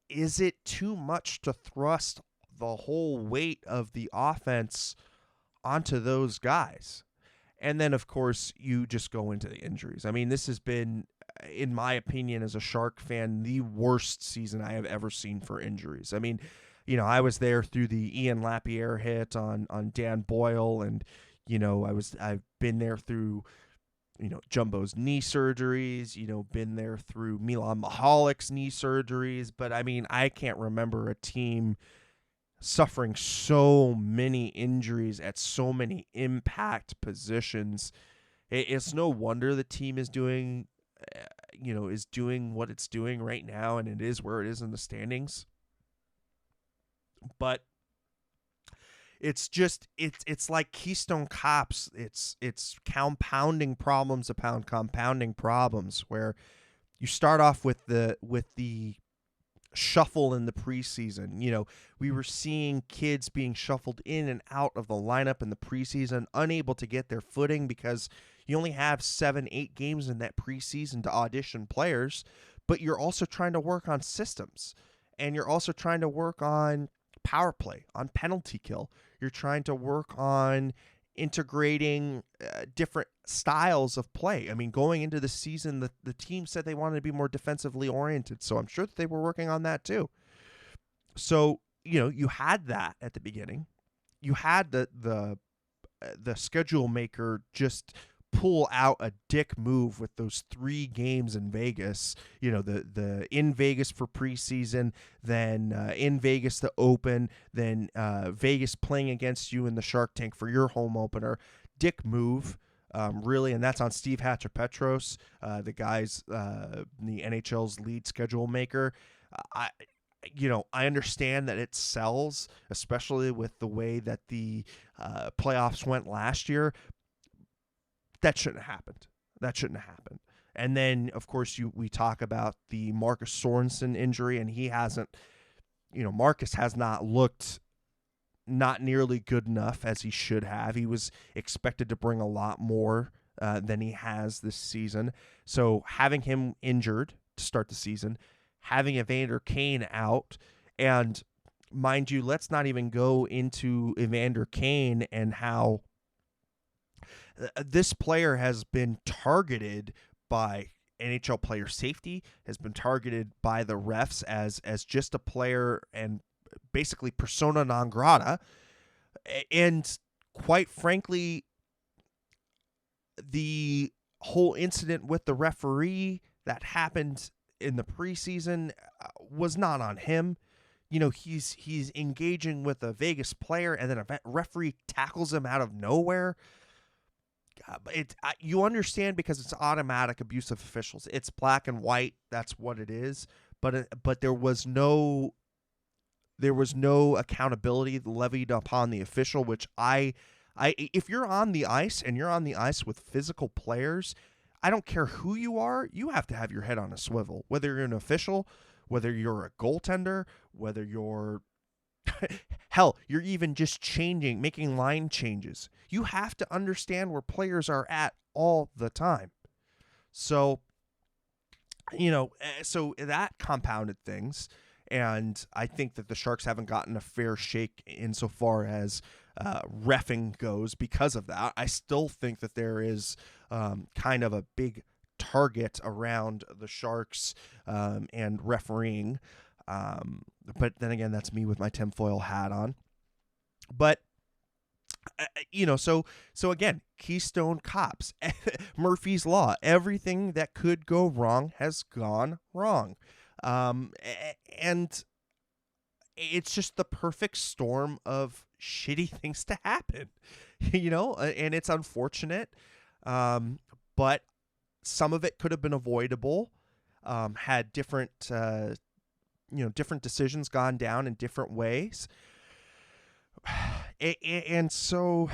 Is it too much to thrust the whole weight of the offense onto those guys? And then, of course, you just go into the injuries. I mean, this has been, in my opinion, as a Shark fan, the worst season I have ever seen for injuries. I mean, I was there through the Ian Lapierre hit on Dan Boyle, and I've been there through Jumbo's knee surgeries, been there through Milan Mihalik's knee surgeries. But I mean, I can't remember a team suffering so many injuries at so many impact positions. It's no wonder the team is doing, is doing what it's doing right now, and it is where it is in the standings. But it's just it's like Keystone Cops. It's compounding problems upon compounding problems, where you start off with the shuffle in the preseason. We were seeing kids being shuffled in and out of the lineup in the preseason, unable to get their footing because you only have 7-8 games in that preseason to audition players, but you're also trying to work on systems, and you're also trying to work on power play, on penalty kill. You're trying to work on integrating different styles of play. I mean, going into the season, the team said they wanted to be more defensively oriented, so I'm sure that they were working on that too. So, you had that at the beginning. You had the schedule maker just pull out a dick move with those 3 games in Vegas, the in Vegas for preseason, then in Vegas to open, then Vegas playing against you in the Shark Tank for your home opener. Dick move, really, and that's on Steve Hatcher-Petros, the guy's the NHL's lead schedule maker. I understand that it sells, especially with the way that the playoffs went last year. That shouldn't have happened. And then, of course, we talk about the Marcus Sorensen injury, and he hasn't, Marcus has not looked not nearly good enough as he should have. He was expected to bring a lot more than he has this season. So having him injured to start the season, having Evander Kane out, and mind you, let's not even go into Evander Kane and how this player has been targeted by NHL player safety, has been targeted by the refs as just a player and basically persona non grata. And quite frankly, the whole incident with the referee that happened in the preseason was not on him. He's engaging with a Vegas player, and then a referee tackles him out of nowhere. You understand, because it's automatic abuse of officials. It's black and white. That's what it is. But there was no accountability levied upon the official, which if you're on the ice and you're on the ice with physical players, I don't care who you are, you have to have your head on a swivel. Whether you're an official, whether you're a goaltender, whether you're hell, you're even just making line changes. You have to understand where players are at all the time. So, so that compounded things. And I think that the Sharks haven't gotten a fair shake insofar as reffing goes because of that. I still think that there is kind of a big target around the Sharks and refereeing. But then again, that's me with my tinfoil hat on. But so again, Keystone Cops, Murphy's Law, everything that could go wrong has gone wrong. And it's just the perfect storm of shitty things to happen, and it's unfortunate. But some of it could have been avoidable, had different decisions gone down in different ways. And so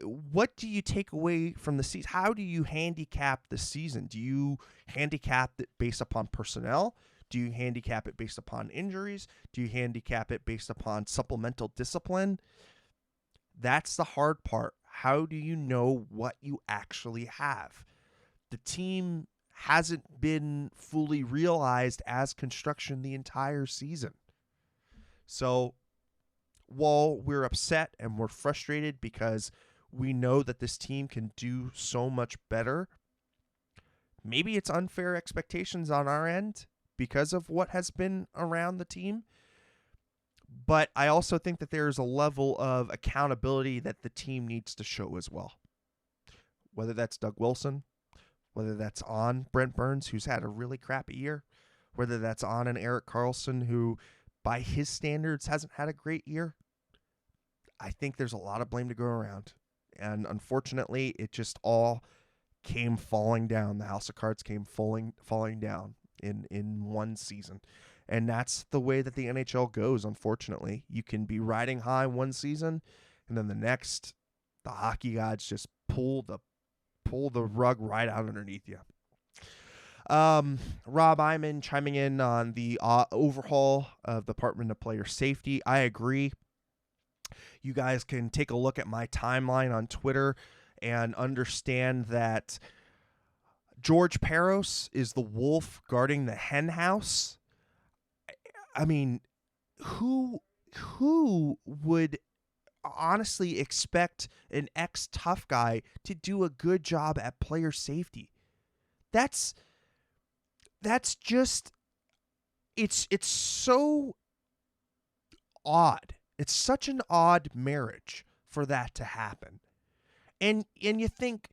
what do you take away from the season? How do you handicap the season? Do you handicap it based upon personnel? Do you handicap it based upon injuries? Do you handicap it based upon supplemental discipline? That's the hard part. How do you know what you actually have? The team hasn't been fully realized as construction the entire season. So while we're upset and we're frustrated because we know that this team can do so much better, maybe it's unfair expectations on our end because of what has been around the team. But I also think that there's a level of accountability that the team needs to show as well. Whether that's Doug Wilson, whether that's on Brent Burns, who's had a really crappy year, whether that's on an Erik Karlsson, who by his standards hasn't had a great year. I think there's a lot of blame to go around. And unfortunately, it just all came falling down. The house of cards came falling down in one season. And that's the way that the NHL goes, unfortunately. You can be riding high one season, and then the next, the hockey gods just pull the rug right out underneath you. Rob Iman chiming in on the overhaul of the Department of Player Safety. I agree. You guys can take a look at my timeline on Twitter and understand that George Peros is the wolf guarding the hen house. I mean, who would honestly expect an ex-tough guy to do a good job at player safety? That's just it's so odd. It's such an odd marriage for that to happen. And you think,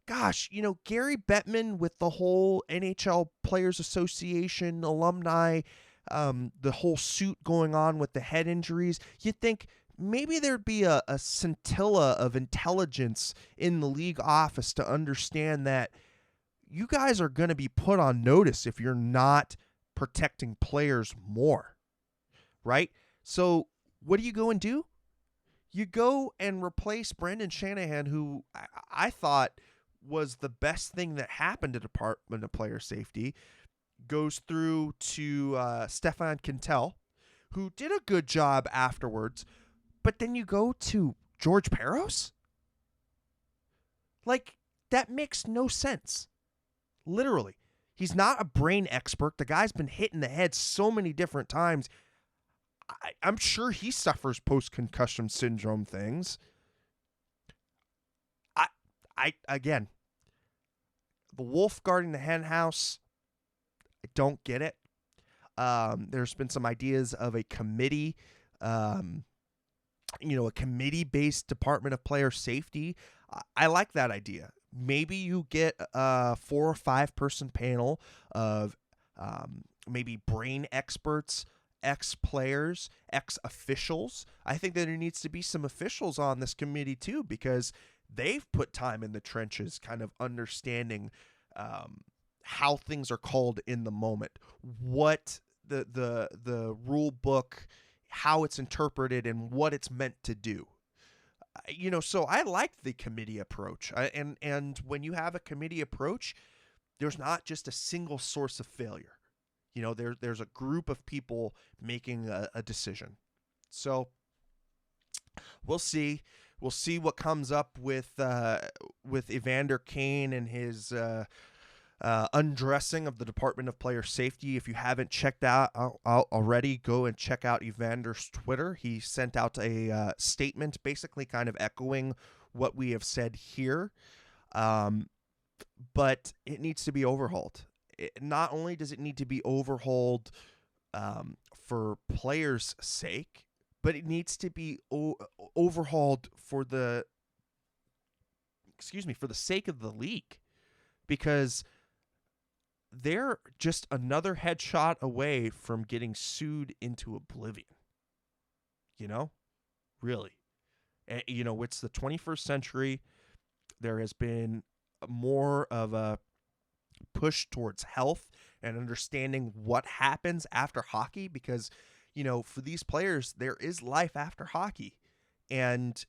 gosh, Gary Bettman with the whole NHL Players Association alumni, the whole suit going on with the head injuries, you'd think maybe there'd be a scintilla of intelligence in the league office to understand that you guys are going to be put on notice if you're not protecting players more, right? So what do you go and do? You go and replace Brendan Shanahan, who I thought was the best thing that happened to the Department of Player Safety, goes through to Stefan Quintel, who did a good job afterwards, but then you go to George Peros? Like, that makes no sense. Literally. He's not a brain expert. The guy's been hit in the head so many different times. I'm sure he suffers post-concussion syndrome things. Again, the wolf guarding the hen house, I don't get it. There's been some ideas of a committee, a committee-based Department of Player Safety. I like that idea. Maybe you get a 4 or 5 person panel of maybe brain experts, ex-players, ex-officials. I think that there needs to be some officials on this committee too, because they've put time in the trenches kind of understanding how things are called in the moment, what the rule book, how it's interpreted, and what it's meant to do. So I like the committee approach. And when you have a committee approach, there's not just a single source of failure. There's a group of people making a decision. So we'll see. We'll see what comes up with Evander Kane and his undressing of the Department of Player Safety. If you haven't checked out already, go and check out Evander's Twitter. He sent out a statement basically kind of echoing what we have said here. But it needs to be overhauled. Not only does it need to be overhauled for players' sake, but it needs to be overhauled for the sake of the league, because they're just another headshot away from getting sued into oblivion. Really. It's the 21st century. There has been more of a push towards health and understanding what happens after hockey, because for these players there is life after hockey, and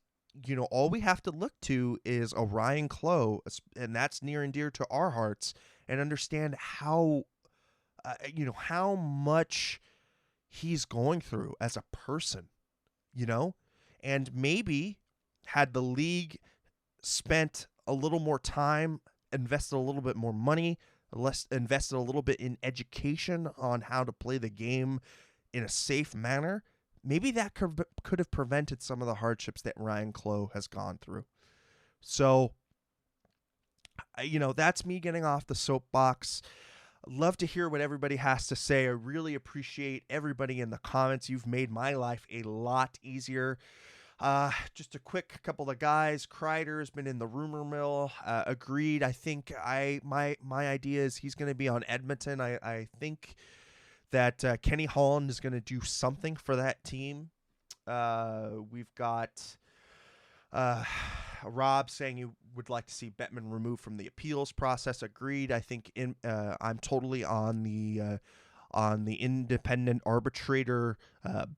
all we have to look to is a Ryan Clough, and that's near and dear to our hearts, and understand how how much he's going through as a person, and maybe had the league spent a little more time, invested a little bit more money, invested a little bit in education on how to play the game in a safe manner, maybe that could have prevented some of the hardships that Ryan Clough has gone through. So, that's me getting off the soapbox. Love to hear what everybody has to say. I really appreciate everybody in the comments. You've made my life a lot easier. Just a quick couple of guys. Kreider has been in the rumor mill. Agreed. I think my idea is he's going to be on Edmonton. I think that Kenny Holland is going to do something for that team. We've got Rob saying you would like to see Bettman removed from the appeals process. Agreed. I think I'm totally on the independent arbitrator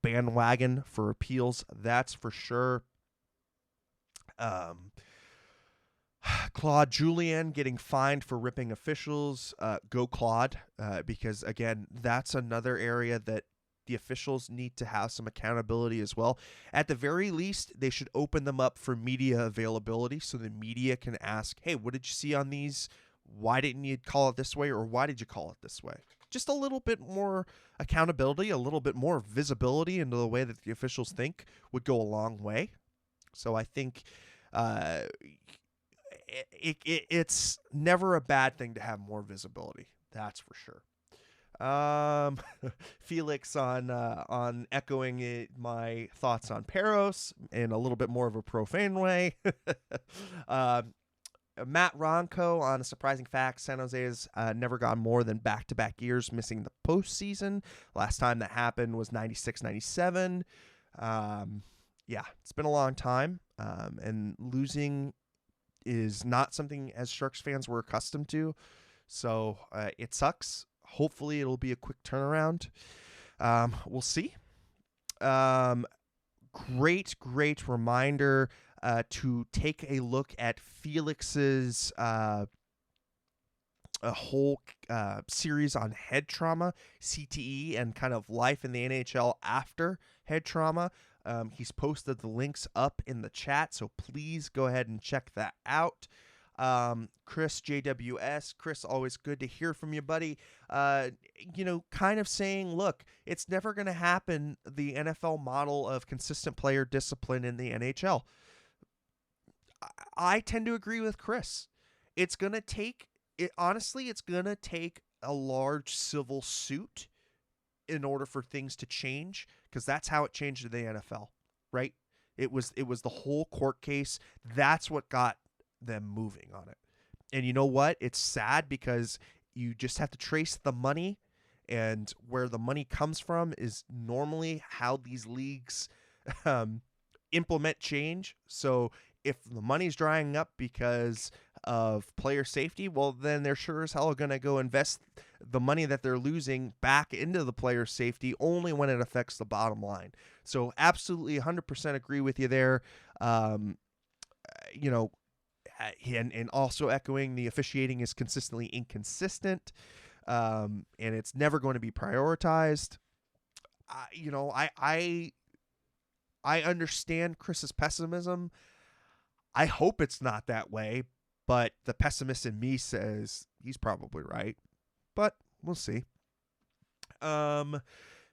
bandwagon for appeals. That's for sure. Claude Julien getting fined for ripping officials. Go Claude, because again, that's another area that the officials need to have some accountability as well. At the very least, they should open them up for media availability so the media can ask, hey, what did you see on these? Why didn't you call it this way? Or why did you call it this way? Just a little bit more accountability, a little bit more visibility into the way that the officials think would go a long way. So I think it's never a bad thing to have more visibility. That's for sure. Felix on echoing my thoughts on Peros in a little bit more of a profane way. Matt Ronco on a surprising fact: San Jose has never gone more than back-to-back years missing the postseason. Last time that happened was 96-97. Yeah, it's been a long time, and losing is not something as Sharks fans we're accustomed to. So it sucks. Hopefully it'll be a quick turnaround. We'll see. Great reminder to take a look at Felix's a whole series on head trauma, CTE, and kind of life in the NHL after head trauma. He's posted the links up in the chat, so please go ahead and check that out. Chris JWS, Chris, always good to hear from you, buddy. Kind of saying, look, it's never going to happen, the NFL model of consistent player discipline in the NHL. I tend to agree with Chris. It's going to take a large civil suit in order for things to change, because that's how it changed in the NFL, right? It was the whole court case. That's what got them moving on it. And you know what? It's sad because you just have to trace the money, and where the money comes from is normally how these leagues implement change. So if the money's drying up because of player safety, well, then they're sure as hell going to go invest the money that they're losing back into the player safety only when it affects the bottom line. So absolutely 100% agree with you there. And also echoing, the officiating is consistently inconsistent, and it's never going to be prioritized. I understand Chris's pessimism. I hope it's not that way, but the pessimist in me says he's probably right, but we'll see.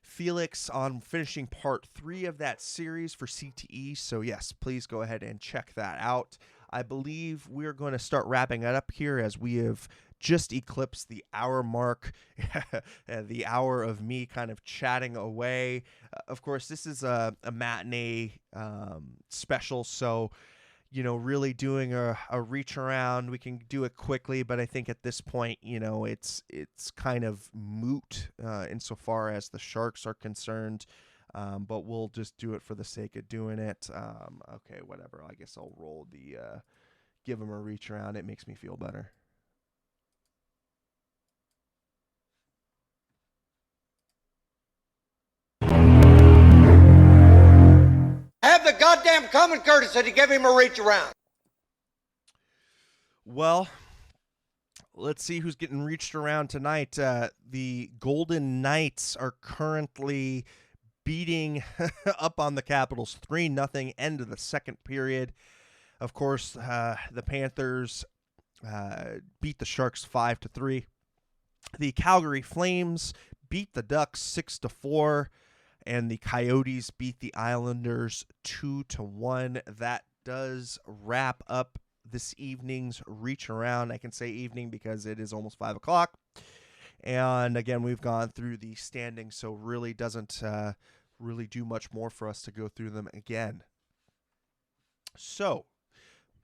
Felix on finishing part 3 of that series for CTE. So yes, please go ahead and check that out. I believe we're going to start wrapping it up here as we have just eclipsed the hour mark, the hour of me kind of chatting away. Of course, this is a matinee special, so really doing a reach around. We can do it quickly, but I think at this point, it's kind of moot insofar as the Sharks are concerned. But we'll just do it for the sake of doing it. Okay, whatever. I guess I'll roll the give them a reach around. It makes me feel better. Have the goddamn common courtesy to give him a reach around. Well, let's see who's getting reached around tonight. The Golden Knights are currently beating up on the Capitals 3-0 end of the second period. Of course, the Panthers beat the Sharks 5-3. The Calgary Flames beat the Ducks 6-4, and the Coyotes beat the Islanders 2-1. That does wrap up this evening's reach around. I can say evening because it is almost 5 o'clock. And again, we've gone through the standings, so really doesn't really do much more for us to go through them again. So,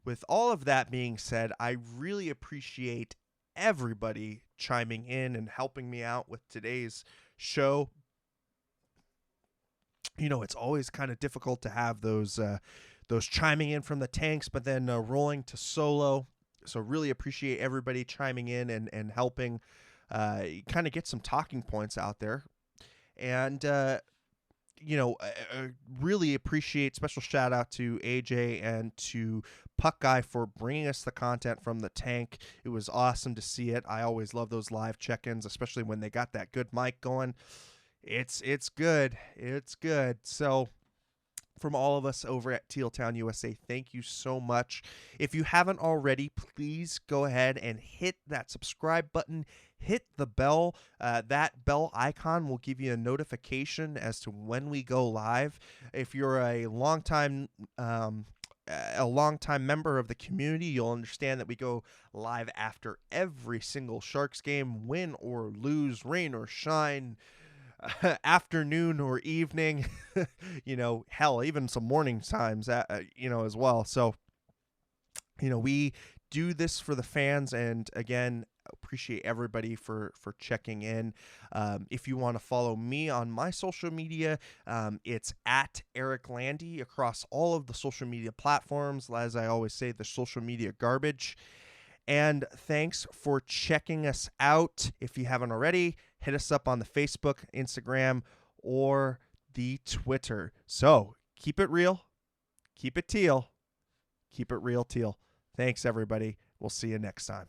with all of that being said, I really appreciate everybody chiming in and helping me out with today's show. You know, it's always kind of difficult to have those chiming in from the tanks, but then rolling to solo. So really appreciate everybody chiming in and helping kind of get some talking points out there. And, really appreciate, special shout out to AJ and to Puck Guy for bringing us the content from the tank. It was awesome to see it. I always love those live check-ins, especially when they got that good mic going. It's good. It's good. So from all of us over at Teal Town USA, thank you so much. If you haven't already, please go ahead and hit that subscribe button. Hit the bell. That bell icon will give you a notification as to when we go live. If you're a longtime member of the community, you'll understand that we go live after every single Sharks game, win or lose, rain or shine, afternoon or evening, hell, even some morning times, as well. So, we do this for the fans, and again, appreciate everybody for checking in. If you want to follow me on my social media, it's at Erik Landi across all of the social media platforms. As I always say, the social media garbage. And thanks for checking us out. If you haven't already, hit us up on the Facebook, Instagram, or the Twitter. So keep it real, keep it teal, keep it real teal. Thanks, everybody. We'll see you next time.